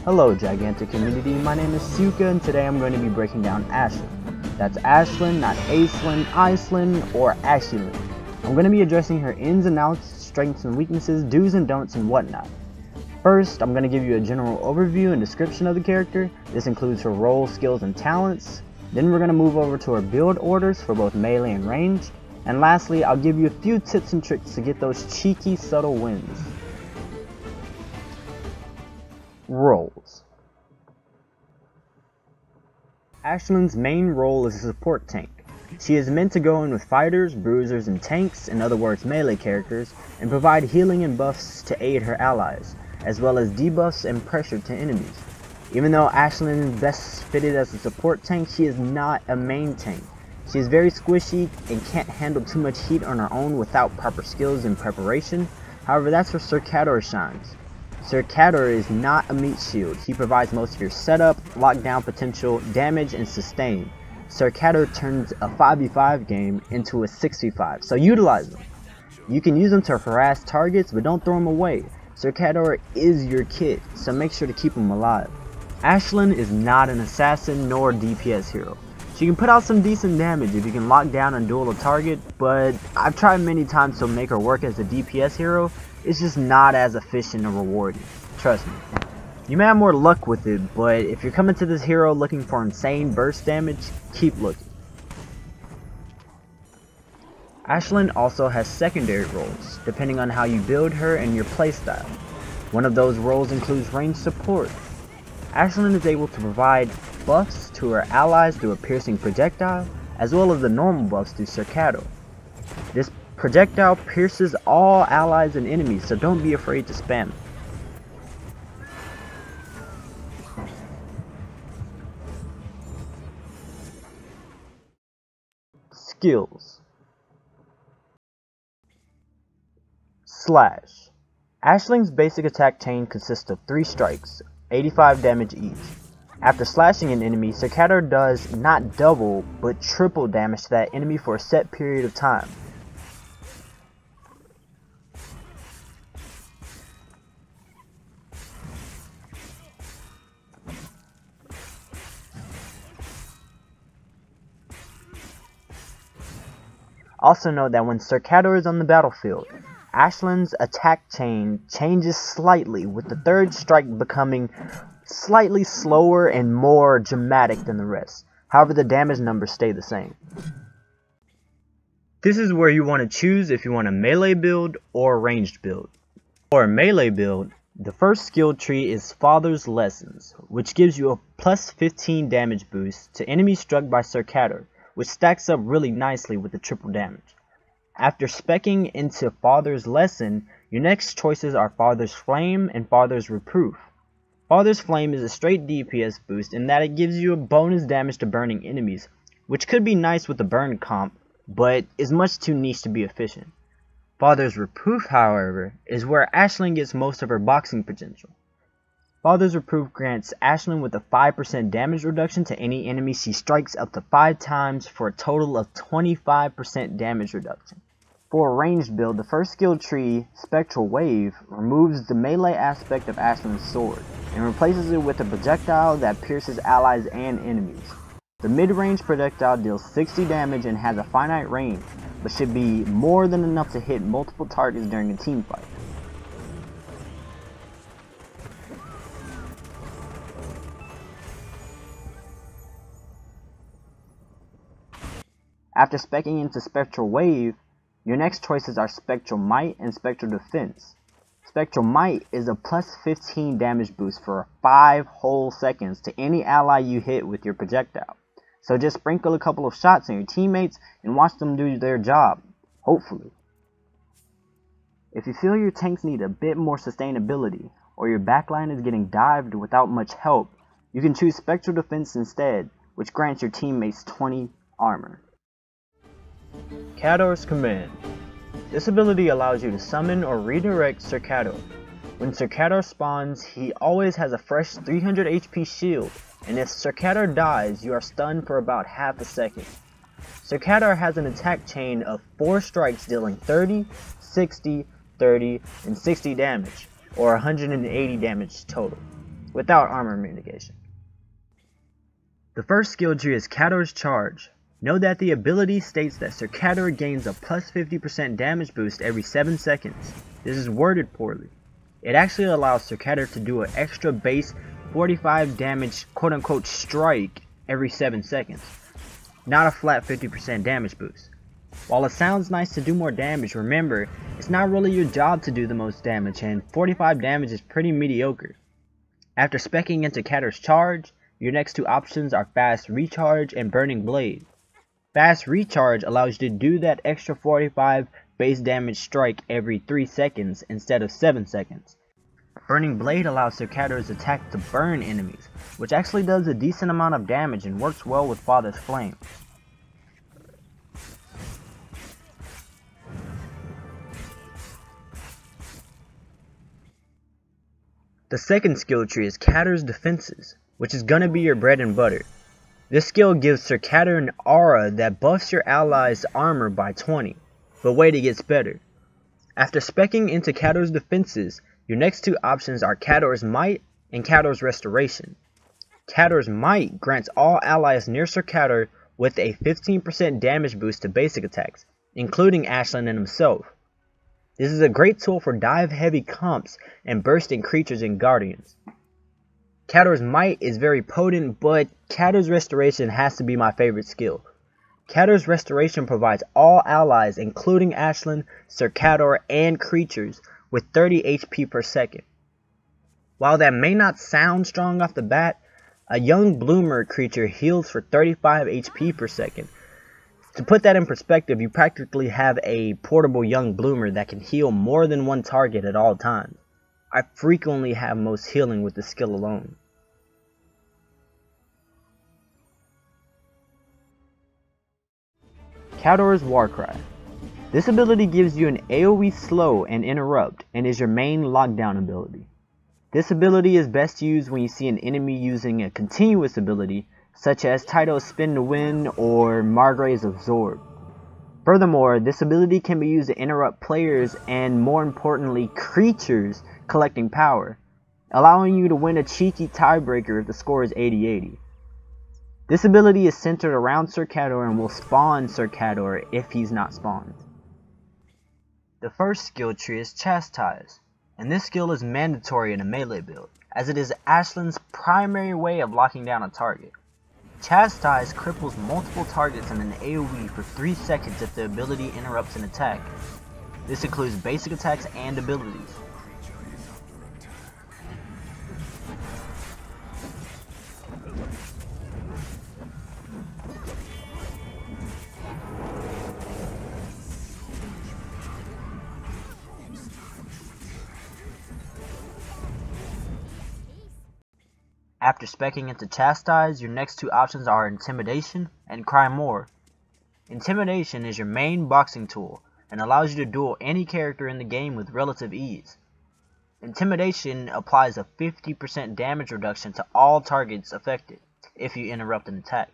Hello gigantic community, my name is Syuqa and today I'm going to be breaking down Ashlyn. That's Ashlyn, not Aislinn, Iceland, or Ashlyn. I'm going to be addressing her ins and outs, strengths and weaknesses, do's and don'ts and whatnot. First, I'm going to give you a general overview and description of the character. This includes her role, skills, and talents. Then we're going to move over to her build orders for both melee and ranged. And lastly, I'll give you a few tips and tricks to get those cheeky, subtle wins. Roles. Ashlyn's main role is a support tank. She is meant to go in with fighters, bruisers, and tanks, in other words melee characters, and provide healing and buffs to aid her allies, as well as debuffs and pressure to enemies. Even though Ashlyn is best fitted as a support tank, she is not a main tank. She is very squishy and can't handle too much heat on her own without proper skills and preparation. However, that's where Cirat shines. Cirat is not a meat shield. He provides most of your setup, lockdown potential, damage, and sustain. Cirat turns a 5v5 game into a 6v5, so utilize them. You can use them to harass targets, but don't throw them away. Cirat is your kit, so make sure to keep him alive. Ashlyn is not an assassin nor DPS hero. She can put out some decent damage if you can lock down and duel a target, but I've tried many times to make her work as a DPS hero. It's just not as efficient and rewarding. Trust me. You may have more luck with it, but if you're coming to this hero looking for insane burst damage, keep looking. Ashlyn also has secondary roles, depending on how you build her and your playstyle. One of those roles includes ranged support. Ashlyn is able to provide buffs to her allies through a piercing projectile, as well as the normal buffs through Cirat. This projectile pierces all allies and enemies, so don't be afraid to spam it. Skills. Slash. Ashlyn's basic attack chain consists of 3 strikes, 85 damage each. After slashing an enemy, Cirat does not double, but triple damage to that enemy for a set period of time. Also note that when Cirat is on the battlefield, Ashlyn's attack chain changes slightly, with the 3rd strike becoming slightly slower and more dramatic than the rest. However, the damage numbers stay the same. This is where you want to choose if you want a melee build or a ranged build. For a melee build, the first skill tree is Father's Lessons, which gives you a plus 15 damage boost to enemies struck by Cirat, which stacks up really nicely with the triple damage. After speccing into Father's Lesson, your next choices are Father's Flame and Father's Reproof. Father's Flame is a straight DPS boost in that it gives you a bonus damage to burning enemies, which could be nice with the burn comp, but is much too niche to be efficient. Father's Reproof, however, is where Ashlyn gets most of her boxing potential. Father's Reproof grants Ashlyn with a 5% damage reduction to any enemy she strikes up to 5 times for a total of 25% damage reduction. For a ranged build, the first skill tree, Spectral Wave, removes the melee aspect of Ashlyn's sword and replaces it with a projectile that pierces allies and enemies. The mid-range projectile deals 60 damage and has a finite range, but should be more than enough to hit multiple targets during a team fight. After speccing into Spectral Wave, your next choices are Spectral Might and Spectral Defense. Spectral Might is a plus 15 damage boost for 5 whole seconds to any ally you hit with your projectile. So just sprinkle a couple of shots on your teammates and watch them do their job, hopefully. If you feel your tanks need a bit more sustainability, or your backline is getting dived without much help, you can choose Spectral Defense instead, which grants your teammates 20 armor. Cirat's Command. This ability allows you to summon or redirect Cirat. When Cirat spawns, he always has a fresh 300 HP shield, and if Cirat dies, you are stunned for about half a second. Cirat has an attack chain of 4 strikes dealing 30, 60, 30, and 60 damage, or 180 damage total. without armor mitigation. The first skill tree is Cador's Charge. Know that the ability states that Sir Cador gains a plus 50% damage boost every 7 seconds. This is worded poorly. It actually allows Sir Cador to do an extra base 45 damage quote-unquote strike every 7 seconds, not a flat 50% damage boost. While it sounds nice to do more damage, remember, it's not really your job to do the most damage, and 45 damage is pretty mediocre. After speccing into Cador's Charge, your next two options are Fast Recharge and Burning Blade. Fast Recharge allows you to do that extra 45 base damage strike every 3 seconds instead of 7 seconds. Burning Blade allows Sir Cador's attack to burn enemies, which actually does a decent amount of damage and works well with Father's Flame. The second skill tree is Cador's Defenses, which is gonna be your bread and butter. This skill gives Sir Cador an aura that buffs your allies' armor by 20, but wait, it gets better. After speccing into Cador's Defenses, your next two options are Cador's Might and Cador's Restoration. Cador's Might grants all allies near Sir Cador with a 15% damage boost to basic attacks, including Ashlyn and himself. This is a great tool for dive heavy comps and bursting creatures and guardians. Cador's Might is very potent, but Cador's Restoration has to be my favorite skill. Cador's Restoration provides all allies, including Ashlyn, Sir Cador, and creatures, with 30 HP per second. While that may not sound strong off the bat, a young bloomer creature heals for 35 HP per second. To put that in perspective, you practically have a portable young bloomer that can heal more than one target at all times. I frequently have most healing with the skill alone. Cador's Warcry. This ability gives you an AoE slow and interrupt and is your main lockdown ability. This ability is best used when you see an enemy using a continuous ability such as Tyto's Spin to Win or Margrave's Absorb. Furthermore, this ability can be used to interrupt players and, more importantly, creatures collecting power, allowing you to win a cheeky tiebreaker if the score is 80-80. This ability is centered around Sir Cador and will spawn Sir Cador if he's not spawned. The first skill tree is Chastise, and this skill is mandatory in a melee build, as it is Ashlyn's primary way of locking down a target. Chastise cripples multiple targets in an AoE for 3 seconds if the ability interrupts an attack. This includes basic attacks and abilities. After speccing into Chastise, your next two options are Intimidation and Cry More. Intimidation is your main boxing tool and allows you to duel any character in the game with relative ease. Intimidation applies a 50% damage reduction to all targets affected if you interrupt an attack.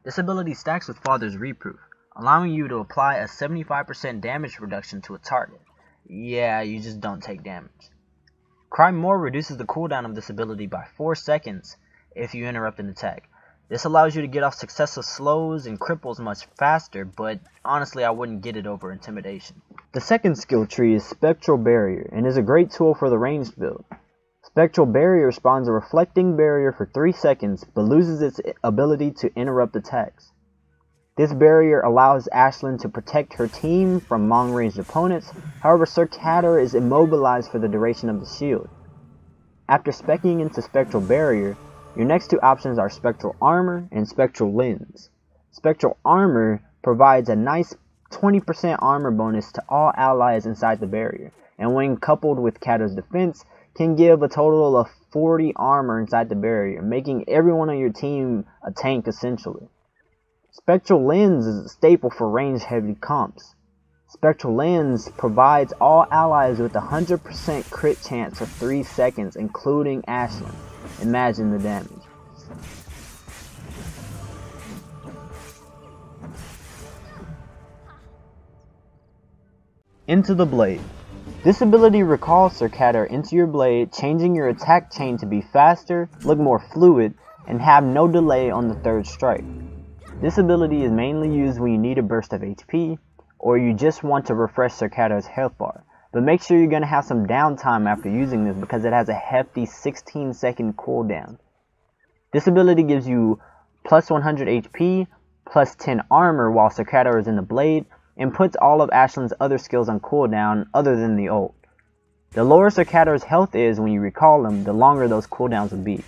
This ability stacks with Father's Reproof, allowing you to apply a 75% damage reduction to a target. Yeah, you just don't take damage. Cry More reduces the cooldown of this ability by 4 seconds if you interrupt an attack. This allows you to get off successive slows and cripples much faster, but honestly I wouldn't get it over Intimidation. The second skill tree is Spectral Barrier and is a great tool for the ranged build. Spectral Barrier spawns a reflecting barrier for 3 seconds but loses its ability to interrupt attacks. This barrier allows Ashlyn to protect her team from long-range opponents, however Sir Cador is immobilized for the duration of the shield. After speccing into Spectral Barrier, your next two options are Spectral Armor and Spectral Lens. Spectral Armor provides a nice 20% armor bonus to all allies inside the barrier, and when coupled with Cador's Defense, can give a total of 40 armor inside the barrier, making everyone on your team a tank essentially. Spectral Lens is a staple for range-heavy comps. Spectral Lens provides all allies with a 100% crit chance for 3 seconds, including Ashlyn. Imagine the damage. Into the Blade. This ability recalls Cirat into your blade, changing your attack chain to be faster, look more fluid, and have no delay on the third strike. This ability is mainly used when you need a burst of HP, or you just want to refresh Cirat's health bar. But make sure you're going to have some downtime after using this because it has a hefty 16-second cooldown. This ability gives you plus 100 HP, plus 10 armor while Cirat is in the blade, and puts all of Ashland's other skills on cooldown other than the ult. The lower Cirat's health is when you recall him, the longer those cooldowns will be.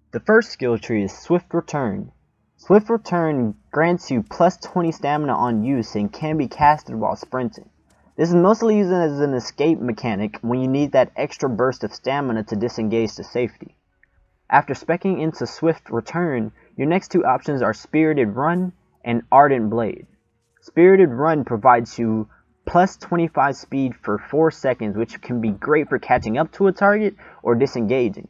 The first skill tree is Swift Return. Swift Return grants you plus 20 stamina on use and can be casted while sprinting. This is mostly used as an escape mechanic when you need that extra burst of stamina to disengage to safety. After speccing into Swift Return, your next two options are Spirited Run and Ardent Blade. Spirited Run provides you plus 25 speed for 4 seconds, which can be great for catching up to a target or disengaging.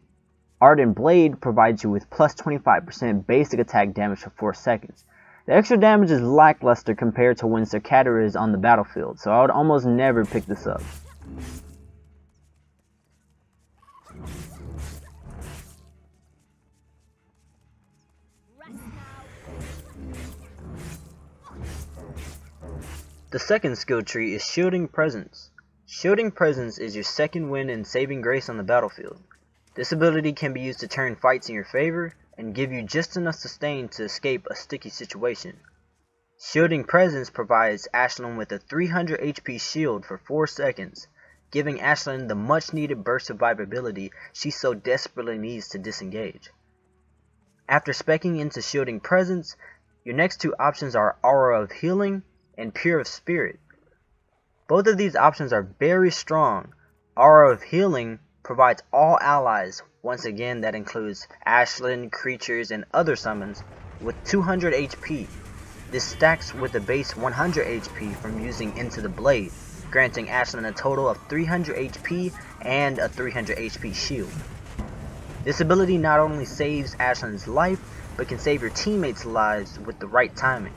Ardent Blade provides you with plus 25% basic attack damage for 4 seconds. The extra damage is lackluster compared to when Cirat is on the battlefield, so I would almost never pick this up. The second skill tree is Shielding Presence. Shielding Presence is your second win in Saving Grace on the battlefield. This ability can be used to turn fights in your favor and give you just enough sustain to escape a sticky situation. Shielding Presence provides Ashland with a 300 HP shield for 4 seconds, giving Ashland the much needed burst of survivability she so desperately needs to disengage. After speccing into Shielding Presence, your next two options are Aura of Healing and Pure of Spirit. Both of these options are very strong. Aura of Healing provides all allies, once again that includes Ashland, creatures, and other summons, with 200 HP. This stacks with a base 100 HP from using Into the Blade, granting Ashland a total of 300 HP and a 300 HP shield. This ability not only saves Ashland's life, but can save your teammates' lives with the right timing.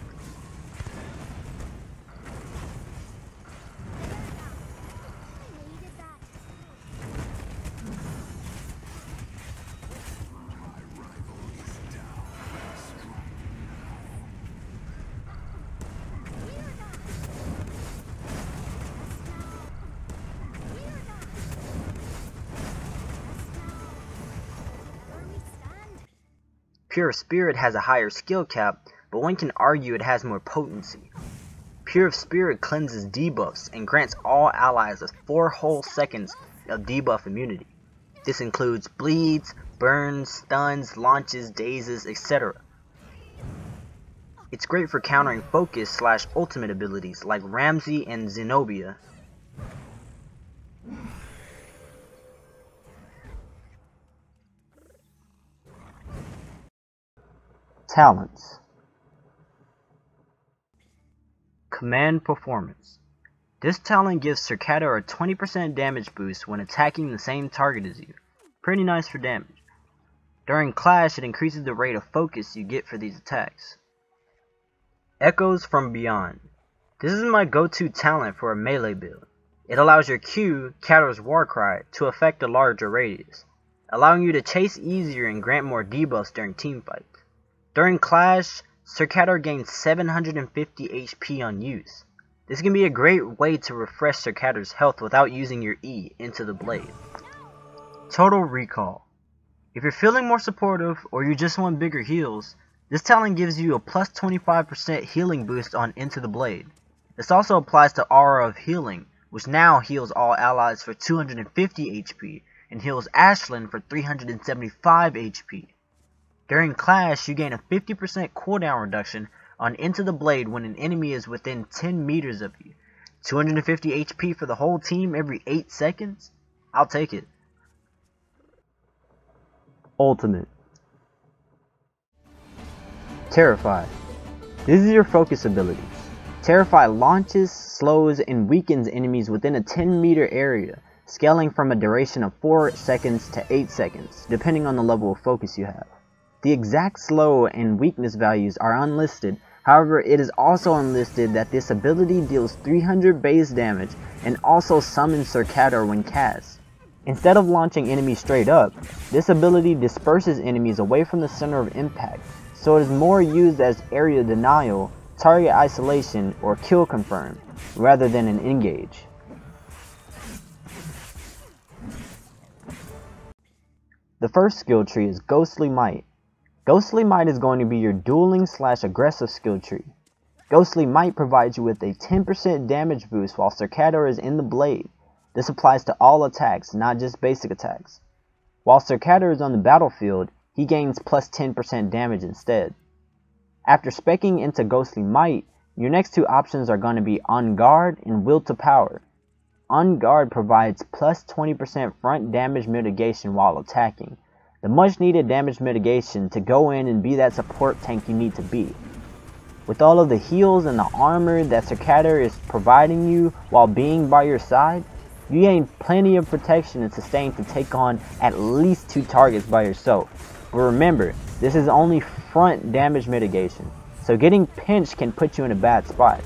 Pure of Spirit has a higher skill cap, but one can argue it has more potency. Pure of Spirit cleanses debuffs and grants all allies with 4 whole seconds of debuff immunity. This includes bleeds, burns, stuns, launches, dazes, etc. It's great for countering focus / ultimate abilities like Ramsey and Zenobia. Talents. Command Performance. This talent gives Cirat a 20% damage boost when attacking the same target as you. Pretty nice for damage. During Clash, it increases the rate of focus you get for these attacks. Echoes from Beyond. This is my go-to talent for a melee build. It allows your Q, Cirat's Warcry, to affect a larger radius, allowing you to chase easier and grant more debuffs during teamfights. During Clash, Cirat gains 750 HP on use. This can be a great way to refresh Cirat's health without using your E into the blade. Total Recall. If you're feeling more supportive or you just want bigger heals, this talent gives you a plus 25% healing boost on Into the Blade. This also applies to Aura of Healing, which now heals all allies for 250 HP and heals Ashland for 375 HP. During Clash, you gain a 50% cooldown reduction on Into the Blade when an enemy is within 10 meters of you. 250 HP for the whole team every 8 seconds? I'll take it. Ultimate. Terrify. This is your focus ability. Terrify launches, slows, and weakens enemies within a 10-meter area, scaling from a duration of 4 seconds to 8 seconds, depending on the level of focus you have. The exact slow and weakness values are unlisted. However, it is also unlisted that this ability deals 300 base damage and also summons Cirat when cast. Instead of launching enemies straight up, this ability disperses enemies away from the center of impact, so it is more used as area denial, target isolation, or kill confirm, rather than an engage. The first skill tree is Ghostly Might. Ghostly Might is going to be your dueling / aggressive skill tree. Ghostly Might provides you with a 10% damage boost while Cirat is in the blade. This applies to all attacks, not just basic attacks. While Cirat is on the battlefield, he gains plus 10% damage instead. After speccing into Ghostly Might, your next two options are going to be On Guard and Will to Power. On Guard provides plus 20% front damage mitigation while attacking, the much needed damage mitigation to go in and be that support tank you need to be. With all of the heals and the armor that Cirat is providing you while being by your side, you gain plenty of protection and sustain to take on at least 2 targets by yourself. But remember, this is only front damage mitigation, so getting pinched can put you in a bad spot.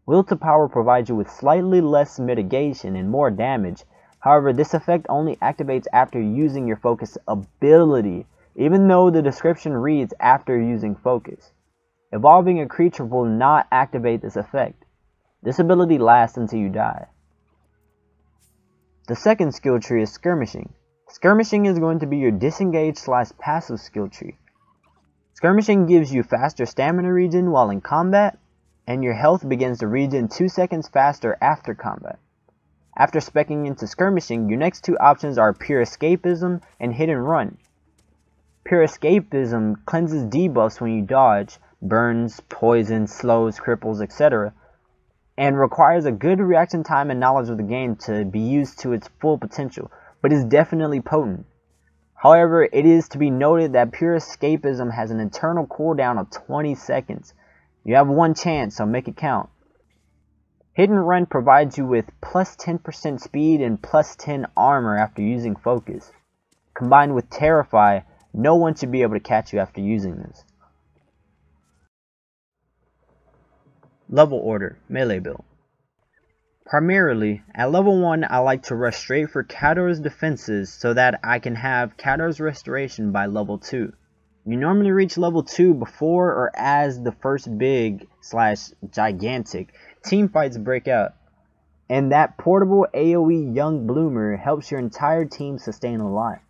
Will to Power provides you with slightly less mitigation and more damage. However, this effect only activates after using your focus ability, even though the description reads after using focus. Evolving a creature will not activate this effect. This ability lasts until you die. The second skill tree is Skirmishing. Skirmishing is going to be your disengage / passive skill tree. Skirmishing gives you faster stamina regen while in combat, and your health begins to regen 2 seconds faster after combat. After speccing into Skirmishing, your next two options are Pure Escapism and Hit and Run. Pure Escapism cleanses debuffs when you dodge, burns, poisons, slows, cripples, etc., and requires a good reaction time and knowledge of the game to be used to its full potential, but is definitely potent. However, it is to be noted that Pure Escapism has an internal cooldown of 20 seconds. You have one chance, so make it count. Hit and Run provides you with plus 10% speed and plus 10 armor after using focus. Combined with Terrify, no one should be able to catch you after using this. Level order, melee build. Primarily, at level 1 I like to rush straight for Cirat's defenses so that I can have Cirat's restoration by level 2. You normally reach level 2 before or as the first big / gigantic team fights break out, and that portable AoE Young Bloomer helps your entire team sustain a lot.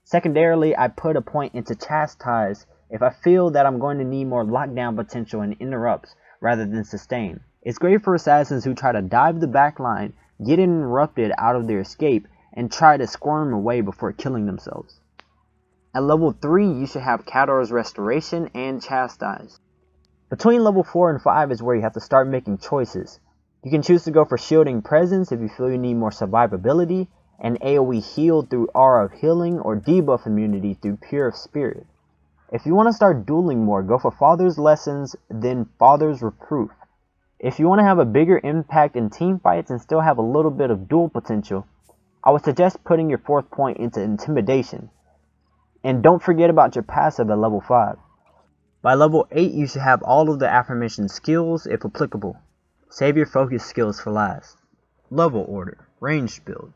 Secondarily, I put a point into Chastise if I feel that I'm going to need more lockdown potential and interrupts rather than sustain. It's great for assassins who try to dive the backline, get interrupted out of their escape, and try to squirm away before killing themselves. At level 3, you should have Cirat's Restoration and Chastise. Between level 4 and 5 is where you have to start making choices. You can choose to go for Shielding Presence if you feel you need more survivability, and AoE Heal through Aura of Healing, or Debuff Immunity through Pure of Spirit. If you want to start dueling more, go for Father's Lessons, then Father's Reproof. If you want to have a bigger impact in team fights and still have a little bit of duel potential, I would suggest putting your 4th point into Intimidation. And don't forget about your passive at level 5. By level 8 you should have all of the aforementioned skills if applicable. Save your focus skills for last. Level order, ranged build.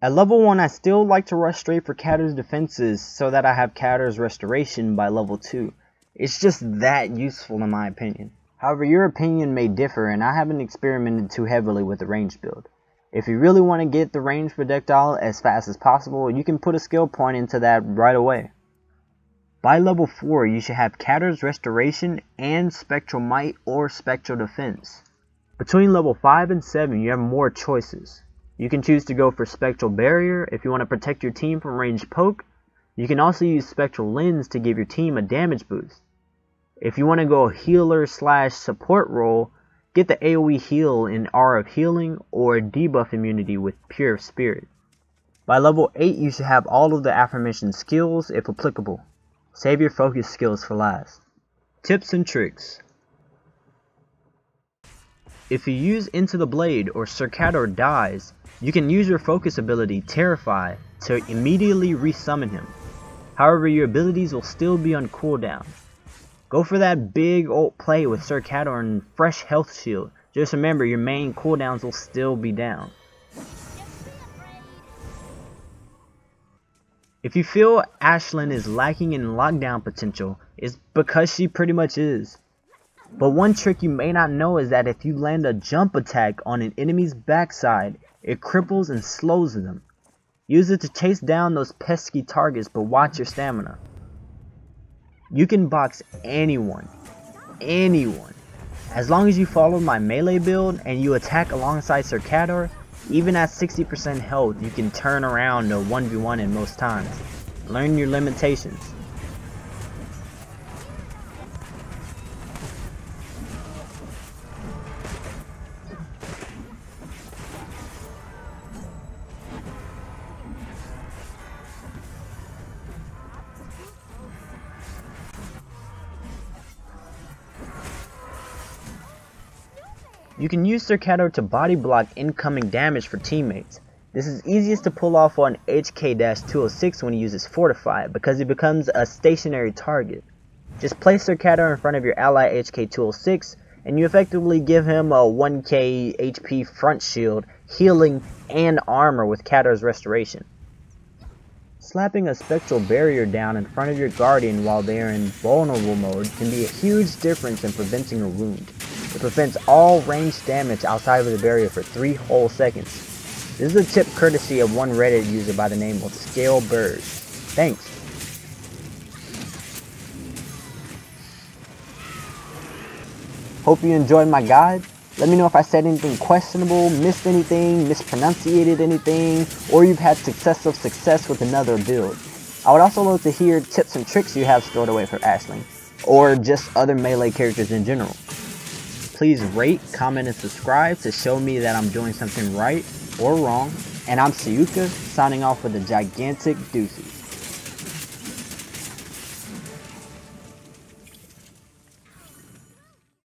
At level 1 I still like to rush straight for Cirat's defenses so that I have Cirat's restoration by level 2. It's just that useful in my opinion. However, your opinion may differ and I haven't experimented too heavily with the ranged build. If you really want to get the ranged projectile as fast as possible, you can put a skill point into that right away. By level 4 you should have Cirat's Restoration and Spectral Might or Spectral Defense. Between level 5 and 7 you have more choices. You can choose to go for Spectral Barrier if you want to protect your team from ranged poke. You can also use Spectral Lens to give your team a damage boost. If you want to go healer / support role, get the AoE Heal in Aura of Healing or Debuff Immunity with Pure of Spirit. By level 8 you should have all of the aforementioned skills if applicable. Save your focus skills for last. Tips and tricks. If you use Into the Blade or Cirat dies, you can use your focus ability Terrify to immediately resummon him. However, your abilities will still be on cooldown. Go for that big ult play with Cirat and fresh health shield. Just remember, your main cooldowns will still be down. If you feel Ashlyn is lacking in lockdown potential, it's because she pretty much is. But one trick you may not know is that if you land a jump attack on an enemy's backside, it cripples and slows them. Use it to chase down those pesky targets, but watch your stamina. You can box anyone. As long as you follow my melee build and you attack alongside Cirat, even at 60% health, you can turn around to 1v1 in most times. Learn your limitations. You can use Syuqa to body block incoming damage for teammates. This is easiest to pull off on HK-206 when he uses Fortify because he becomes a stationary target. Just place Syuqa in front of your ally HK-206 and you effectively give him a 1k HP front shield, healing, and armor with Katar's restoration. Slapping a Spectral barrier down in front of your Guardian while they are in vulnerable mode can be a huge difference in preventing a wound. It prevents all ranged damage outside of the barrier for 3 whole seconds. This is a tip courtesy of one Reddit user by the name of Scale Bird. Thanks. Hope you enjoyed my guide. Let me know if I said anything questionable, missed anything, mispronunciated anything, or you've had success with another build. I would also love to hear tips and tricks you have stored away for Ashlyn, or just other melee characters in general. Please rate, comment, and subscribe to show me that I'm doing something right or wrong. And I'm Syuqa, signing off with a gigantic deuces.